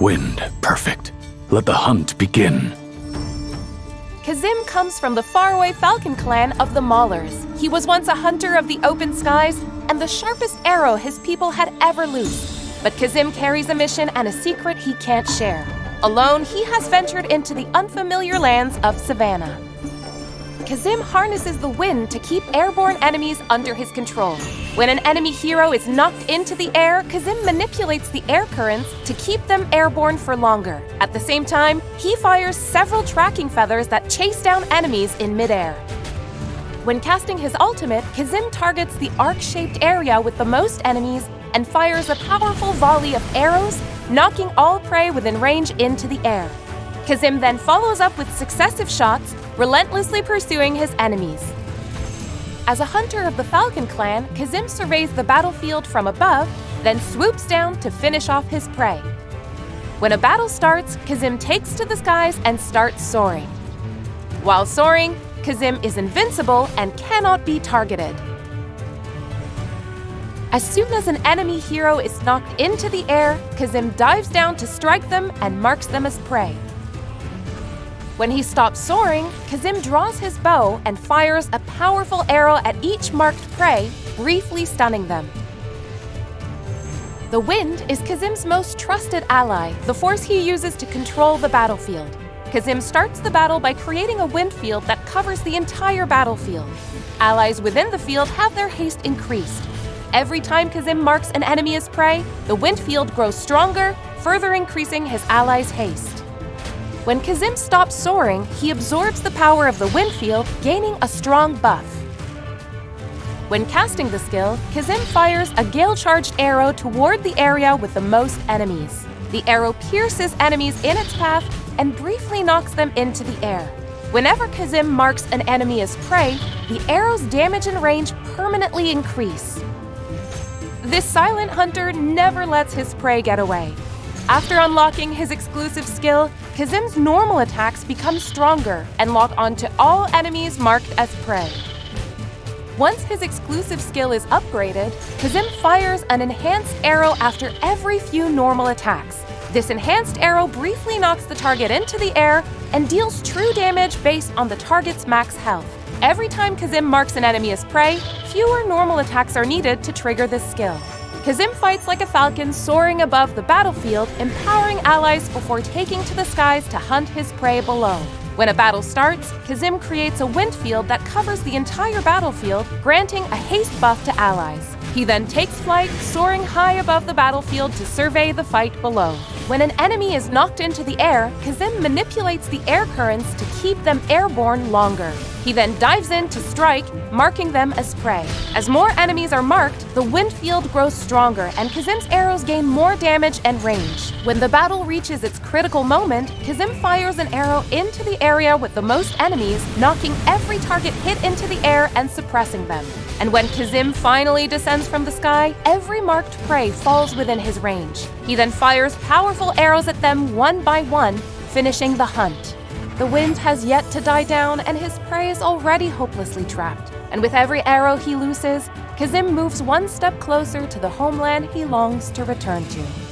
Wind, perfect. Let the hunt begin. Kazim comes from the faraway falcon clan of the Maulers. He was once a hunter of the open skies and the sharpest arrow his people had ever loosed. But Kazim carries a mission and a secret he can't share. Alone, he has ventured into the unfamiliar lands of Savannah. Kazim harnesses the wind to keep airborne enemies under his control. When an enemy hero is knocked into the air, Kazim manipulates the air currents to keep them airborne for longer. At the same time, he fires several tracking feathers that chase down enemies in midair. When casting his ultimate, Kazim targets the arc-shaped area with the most enemies and fires a powerful volley of arrows, knocking all prey within range into the air. Kazim then follows up with successive shots, relentlessly pursuing his enemies. As a hunter of the Falcon clan, Kazim surveys the battlefield from above, then swoops down to finish off his prey. When a battle starts, Kazim takes to the skies and starts soaring. While soaring, Kazim is invincible and cannot be targeted. As soon as an enemy hero is knocked into the air, Kazim dives down to strike them and marks them as prey. When he stops soaring, Kazim draws his bow and fires a powerful arrow at each marked prey, briefly stunning them. The wind is Kazim's most trusted ally, the force he uses to control the battlefield. Kazim starts the battle by creating a wind field that covers the entire battlefield. Allies within the field have their haste increased. Every time Kazim marks an enemy as prey, the wind field grows stronger, further increasing his allies' haste. When Kazim stops soaring, he absorbs the power of the wind field, gaining a strong buff. When casting the skill, Kazim fires a gale-charged arrow toward the area with the most enemies. The arrow pierces enemies in its path and briefly knocks them into the air. Whenever Kazim marks an enemy as prey, the arrow's damage and range permanently increase. This silent hunter never lets his prey get away. After unlocking his exclusive skill, Kazim's normal attacks become stronger and lock onto all enemies marked as prey. Once his exclusive skill is upgraded, Kazim fires an enhanced arrow after every few normal attacks. This enhanced arrow briefly knocks the target into the air and deals true damage based on the target's max health. Every time Kazim marks an enemy as prey, fewer normal attacks are needed to trigger this skill. Kazim fights like a falcon soaring above the battlefield, empowering allies before taking to the skies to hunt his prey below. When a battle starts, Kazim creates a wind field that covers the entire battlefield, granting a haste buff to allies. He then takes flight, soaring high above the battlefield to survey the fight below. When an enemy is knocked into the air, Kazim manipulates the air currents to keep them airborne longer. He then dives in to strike, marking them as prey. As more enemies are marked, the wind field grows stronger and Kazim's arrows gain more damage and range. When the battle reaches its critical moment, Kazim fires an arrow into the area with the most enemies, knocking every target hit into the air and suppressing them. And when Kazim finally descends from the sky, every marked prey falls within his range. He then fires powerful arrows at them one by one, finishing the hunt. The wind has yet to die down and his prey is already hopelessly trapped. And with every arrow he looses, Kazim moves one step closer to the homeland he longs to return to.